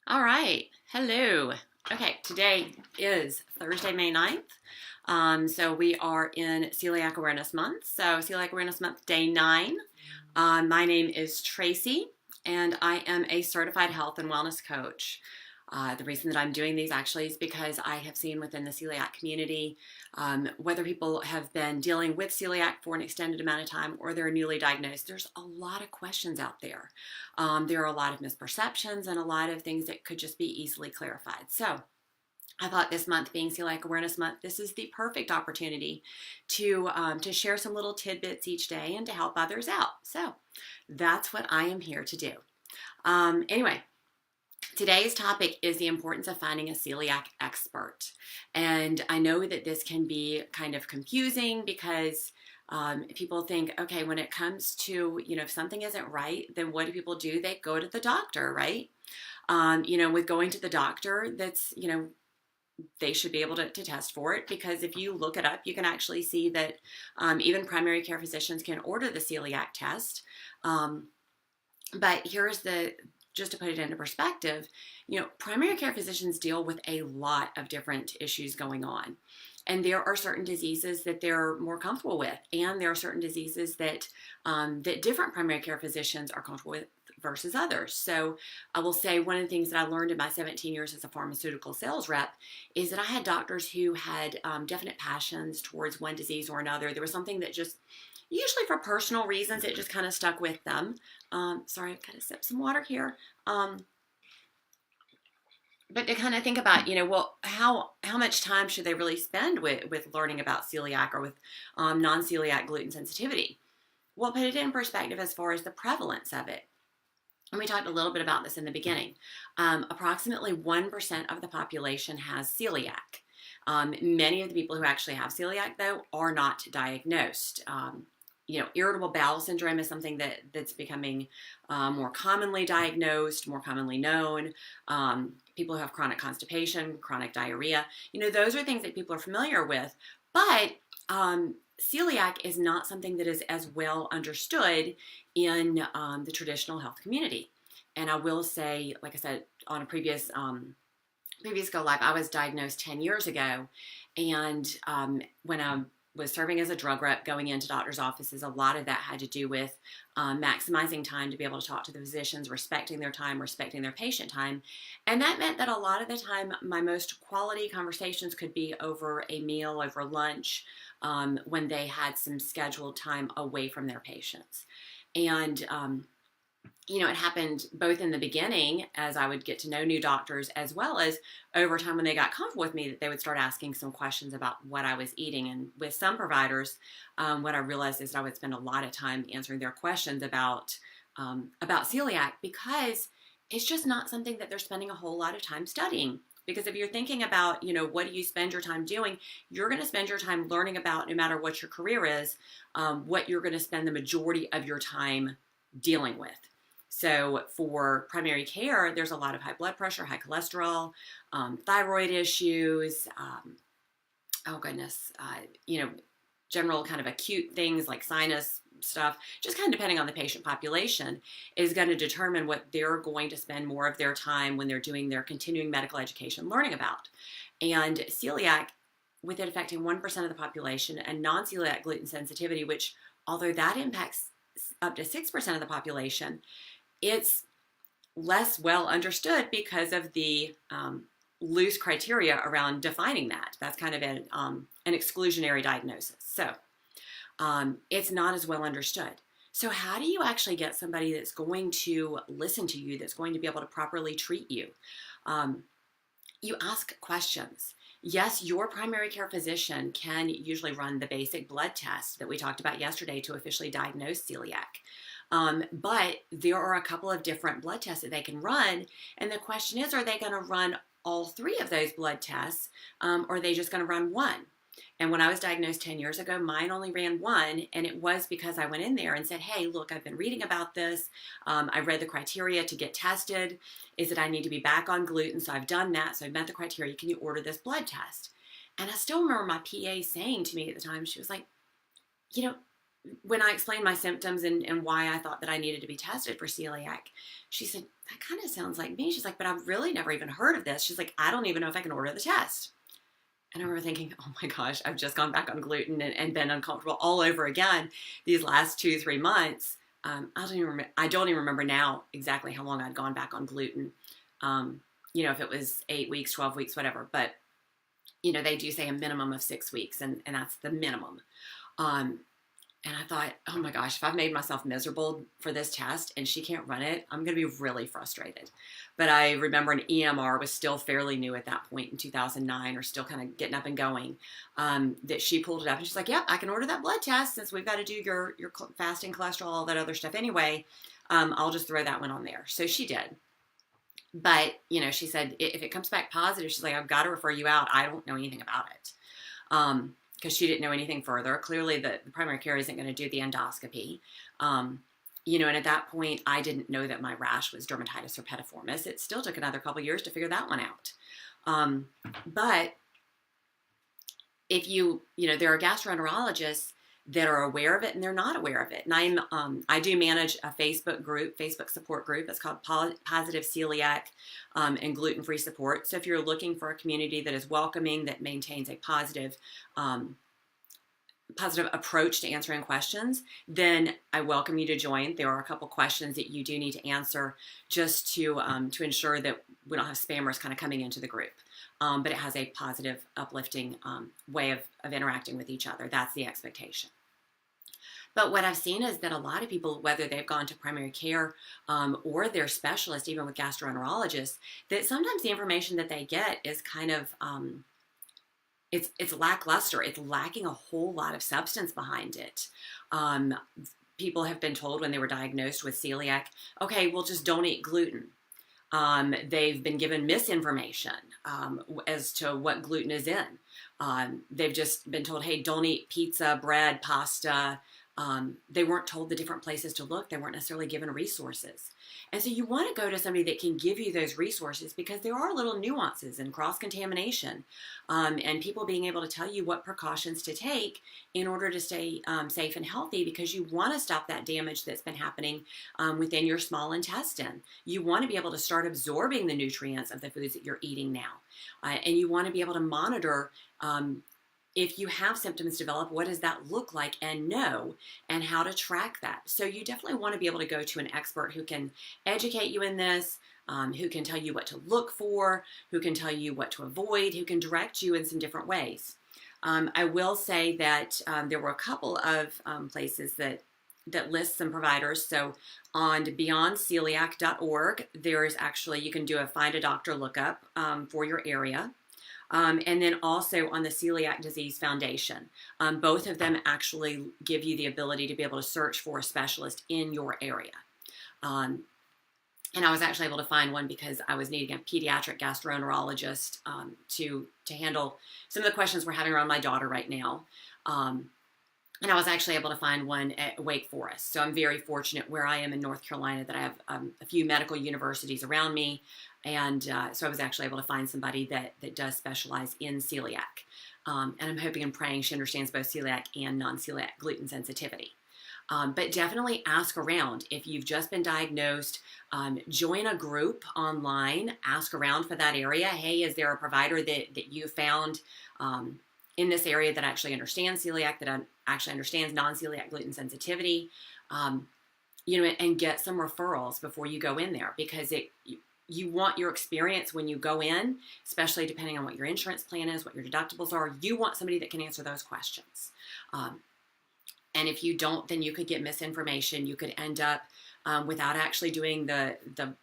All right. Hello. Okay, today is Thursday, May 9th. So we are in Celiac Awareness Month. So Celiac Awareness Month, day 9. My name is Tracy, and I am a certified health and wellness coach. The reason that I'm doing these actually is because I have seen within the celiac community, whether people have been dealing with celiac for an extended amount of time or they're newly diagnosed, there's a lot of questions out there. There are a lot of misperceptions and a lot of things that could just be easily clarified. So I thought this month being Celiac Awareness Month, this is the perfect opportunity to share some little tidbits each day and to help others out. So that's what I am here to do. Anyway, today's topic is the importance of finding a celiac expert. And I know that this can be kind of confusing because people think, okay, when it comes to, if something isn't right, then what do people do? They go to the doctor, right? With going to the doctor, they should be able to test for it, because if you look it up, you can actually see that even primary care physicians can order the celiac test. But just to put it into perspective, primary care physicians deal with a lot of different issues going on. And there are certain diseases that they're more comfortable with, and there are certain diseases that different primary care physicians are comfortable with versus others. So I will say one of the things that I learned in my 17 years as a pharmaceutical sales rep is that I had doctors who had definite passions towards one disease or another. There was something that just, usually for personal reasons, it just kind of stuck with them. Sorry, I've got to sip some water here. But to kind of think about, how much time should they really spend with learning about celiac or with non-celiac gluten sensitivity? Well, put it in perspective as far as the prevalence of it. And we talked a little bit about this in the beginning. Approximately 1% of the population has celiac. Many of the people who actually have celiac, though, are not diagnosed. Irritable bowel syndrome is something that's becoming more commonly diagnosed, more commonly known. People who have chronic constipation, chronic diarrhea, those are things that people are familiar with. But celiac is not something that is as well understood in the traditional health community. And I will say, like I said on a previous Go Live, I was diagnosed 10 years ago. And when I was serving as a drug rep, going into doctors' offices, a lot of that had to do with maximizing time to be able to talk to the physicians, respecting their time, respecting their patient time. And that meant that a lot of the time, my most quality conversations could be over a meal, over lunch, when they had some scheduled time away from their patients. And it happened both in the beginning as I would get to know new doctors, as well as over time when they got comfortable with me, that they would start asking some questions about what I was eating. And with some providers, what I realized is that I would spend a lot of time answering their questions about celiac, because it's just not something that they're spending a whole lot of time studying. Because if you're thinking about, what do you spend your time doing, you're going to spend your time learning about, no matter what your career is, what you're going to spend the majority of your time dealing with. So for primary care, there's a lot of high blood pressure, high cholesterol, thyroid issues, general kind of acute things like sinus stuff, just kind of depending on the patient population, is going to determine what they're going to spend more of their time when they're doing their continuing medical education learning about. And celiac, with it affecting 1% of the population, and non-celiac gluten sensitivity, which although that impacts up to 6% of the population, it's less well understood because of the loose criteria around defining that. That's kind of an exclusionary diagnosis. So it's not as well understood. So how do you actually get somebody that's going to listen to you, that's going to be able to properly treat you? You ask questions. Yes, your primary care physician can usually run the basic blood test that we talked about yesterday to officially diagnose celiac. But there are a couple of different blood tests that they can run. And the question is, are they going to run all three of those blood tests? Or are they just going to run one? And when I was diagnosed 10 years ago, mine only ran one. And it was because I went in there and said, hey, look, I've been reading about this. I read the criteria to get tested. Is that I need to be back on gluten. So I've done that. So I've met the criteria. Can you order this blood test? And I still remember my PA saying to me at the time, she was like, when I explained my symptoms and why I thought that I needed to be tested for celiac, she said, that kind of sounds like me. She's like, but I've really never even heard of this. She's like, I don't even know if I can order the test. And I remember thinking, oh my gosh, I've just gone back on gluten and been uncomfortable all over again these last 2-3 months. I don't even remember now exactly how long I'd gone back on gluten. If it was 8 weeks, 12 weeks, whatever. But, they do say a minimum of 6 weeks, and that's the minimum. And I thought, oh my gosh, if I've made myself miserable for this test and she can't run it, I'm going to be really frustrated. But I remember an EMR was still fairly new at that point in 2009, or still kind of getting up and going, that she pulled it up and she's like, yep, I can order that blood test since we've got to do your fasting cholesterol, all that other stuff anyway. I'll just throw that one on there. So she did. But, she said, if it comes back positive, she's like, I've got to refer you out. I don't know anything about it. Because she didn't know anything further. Clearly, the primary care isn't going to do the endoscopy. And at that point, I didn't know that my rash was dermatitis herpetiformis. It still took another couple years to figure that one out. But if there are gastroenterologists that are aware of it and they're not aware of it. And I do manage a Facebook support group. It's called Positive Celiac and Gluten-Free Support. So if you're looking for a community that is welcoming, that maintains a positive approach to answering questions, then I welcome you to join. There are a couple questions that you do need to answer just to ensure that we don't have spammers kind of coming into the group. But it has a positive, uplifting way of interacting with each other. That's the expectation. But what I've seen is that a lot of people, whether they've gone to primary care or their specialist, even with gastroenterologists, that sometimes the information that they get is kind of, it's lackluster. It's lacking a whole lot of substance behind it. People have been told when they were diagnosed with celiac, okay, well, just don't eat gluten. They've been given misinformation as to what gluten is in. They've just been told, hey, don't eat pizza, bread, pasta. They weren't told the different places to look. They weren't necessarily given resources. And so you want to go to somebody that can give you those resources, because there are little nuances in cross-contamination and people being able to tell you what precautions to take in order to stay safe and healthy, because you want to stop that damage that's been happening within your small intestine. You want to be able to start absorbing the nutrients of the foods that you're eating now. And you want to be able to monitor if you have symptoms develop, what does that look like, and know, and how to track that. So you definitely want to be able to go to an expert who can educate you in this, who can tell you what to look for, who can tell you what to avoid, who can direct you in some different ways. I will say that there were a couple of places that list some providers. So on beyondceliac.org, there's actually, you can do a find a doctor lookup for your area. And then also on the Celiac Disease Foundation. Both of them actually give you the ability to be able to search for a specialist in your area. And I was actually able to find one because I was needing a pediatric gastroenterologist to handle some of the questions we're having around my daughter right now. And I was actually able to find one at Wake Forest. So I'm very fortunate where I am in North Carolina that I have a few medical universities around me. And so I was actually able to find somebody that does specialize in celiac. And I'm hoping and praying she understands both celiac and non-celiac gluten sensitivity. But definitely ask around. If you've just been diagnosed, join a group online, ask around for that area. Hey, is there a provider that you found in this area that actually understands celiac, that actually understands non-celiac gluten sensitivity? And get some referrals before you go in there, because you want your experience when you go in, especially depending on what your insurance plan is, what your deductibles are. You want somebody that can answer those questions. And if you don't, then you could get misinformation. You could end up without actually doing the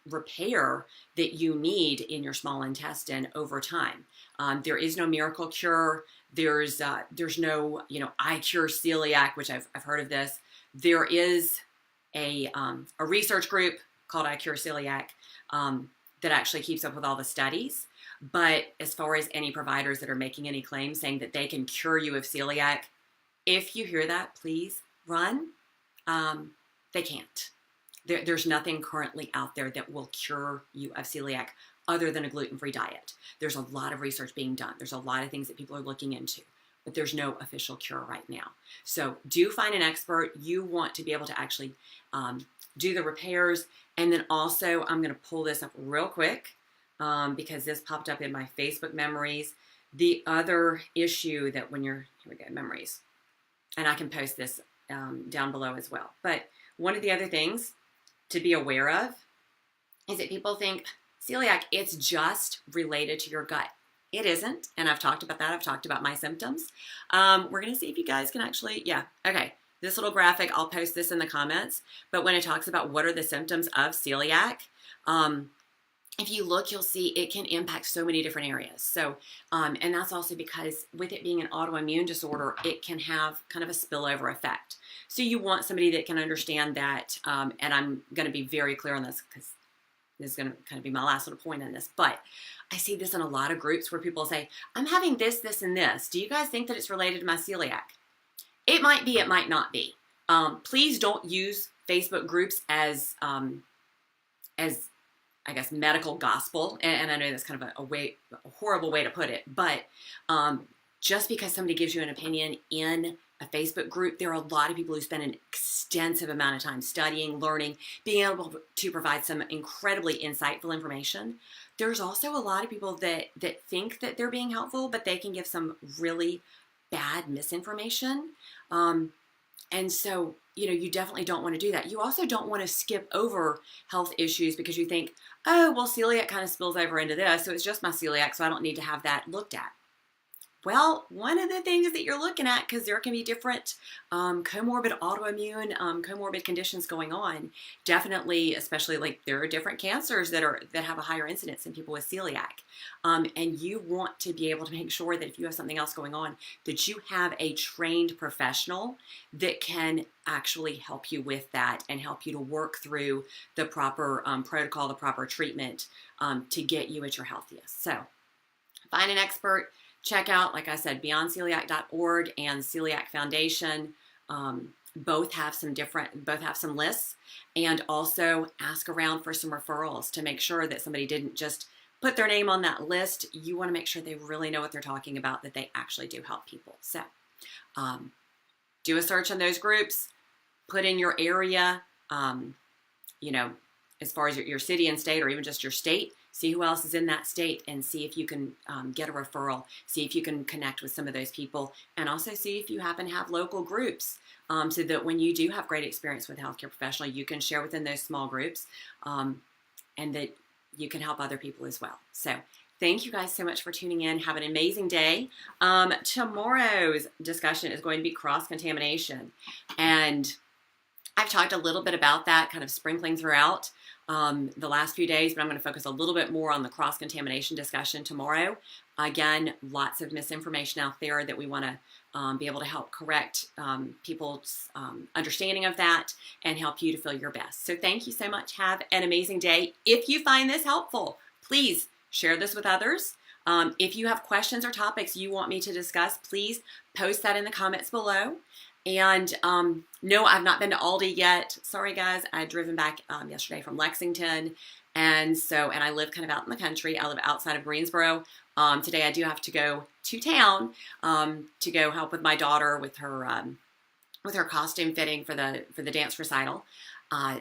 repair that you need in your small intestine over time. There is no miracle cure. There's no, I cure celiac, which I've heard of this. There is a research group called I Cure Celiac that actually keeps up with all the studies. But as far as any providers that are making any claims saying that they can cure you of celiac, if you hear that, please run. They can't. There's nothing currently out there that will cure you of celiac other than a gluten-free diet. There's a lot of research being done. There's a lot of things that people are looking into. but there's no official cure right now. So do find an expert. You want to be able to actually do the repairs. And then also, I'm going to pull this up real quick because this popped up in my Facebook memories. The other issue that when you're, here we go, memories. And I can post this down below as well. But one of the other things to be aware of is that people think celiac, it's just related to your gut. It isn't, and I've talked about that. I've talked about my symptoms. We're going to see if you guys can actually, yeah, okay. This little graphic, I'll post this in the comments, but when it talks about what are the symptoms of celiac, if you look, you'll see it can impact so many different areas. So, and that's also because with it being an autoimmune disorder, it can have kind of a spillover effect. So you want somebody that can understand that, and I'm going to be very clear on this because this is going to kind of be my last little point on this, but I see this in a lot of groups where people say, I'm having this, this, and this. Do you guys think that it's related to my celiac? It might be, it might not be. Please don't use Facebook groups as I guess, medical gospel. And I know that's kind of a horrible way to put it, but just because somebody gives you an opinion in a Facebook group, there are a lot of people who spend an extensive amount of time studying, learning, being able to provide some incredibly insightful information. There's also a lot of people that think that they're being helpful, but they can give some really bad misinformation. And so, you know, you definitely don't want to do that. You also don't want to skip over health issues because you think, oh, well, celiac kind of spills over into this, so it's just my celiac, so I don't need to have that looked at. Well, one of the things that you're looking at, because there can be different comorbid autoimmune, comorbid conditions going on, definitely, especially like there are different cancers that have a higher incidence in people with celiac. And you want to be able to make sure that if you have something else going on, that you have a trained professional that can actually help you with that and help you to work through the proper protocol, the proper treatment to get you at your healthiest. So find an expert. Check out, like I said, beyondceliac.org and Celiac Foundation. Both have some lists, and also ask around for some referrals to make sure that somebody didn't just put their name on that list. You want to make sure they really know what they're talking about, that they actually do help people. So do a search on those groups, put in your area, you know, as far as your city and state, or even just your state. See who else is in that state and see if you can get a referral, see if you can connect with some of those people, and also see if you happen to have local groups so that when you do have great experience with a healthcare professional, you can share within those small groups and that you can help other people as well. So thank you guys so much for tuning in. Have an amazing day. Tomorrow's discussion is going to be cross-contamination, and I've talked a little bit about that, kind of sprinkling throughout the last few days, but I'm going to focus a little bit more on the cross-contamination discussion tomorrow. Again, lots of misinformation out there that we want to be able to help correct people's understanding of that and help you to feel your best. So thank you so much. Have an amazing day. If you find this helpful, please share this with others. If you have questions or topics you want me to discuss, please post that in the comments below. And no, I've not been to Aldi yet. Sorry, guys. I had driven back yesterday from Lexington. And I live kind of out in the country. I live outside of Greensboro. Today I do have to go to town to go help with my daughter with her costume fitting for the dance recital.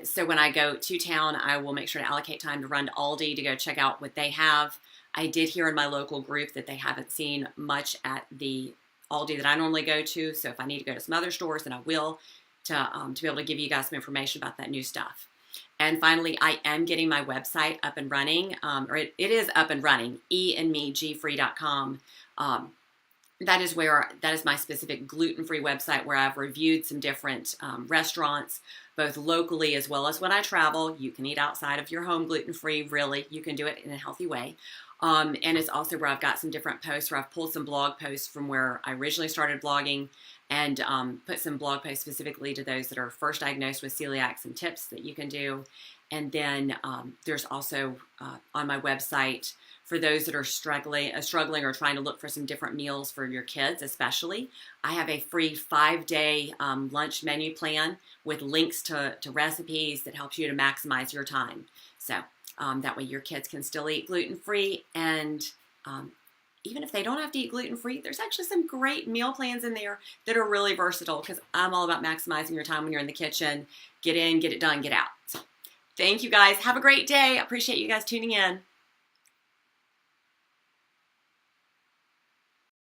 So when I go to town, I will make sure to allocate time to run to Aldi to go check out what they have. I did hear in my local group that they haven't seen much at the Aldi that I normally go to, so if I need to go to some other stores, then I will, to be able to give you guys some information about that new stuff. And finally, I am getting my website up and running, or it is up and running, eandmegfree.com. That is my specific gluten-free website where I've reviewed some different restaurants, both locally as well as when I travel. You can eat outside of your home gluten-free, really. You can do it in a healthy way. And it's also where I've got some different posts where I've pulled some blog posts from where I originally started blogging and put some blog posts specifically to those that are first diagnosed with celiac, some tips that you can do. And then there's also on my website for those that are struggling or trying to look for some different meals for your kids especially. I have a free 5-day lunch menu plan with links to recipes that helps you to maximize your time. So that way your kids can still eat gluten-free and even if they don't have to eat gluten-free, there's actually some great meal plans in there that are really versatile, because I'm all about maximizing your time when you're in the kitchen. Get in, get it done, get out. So thank you guys. Have a great day. I appreciate you guys tuning in.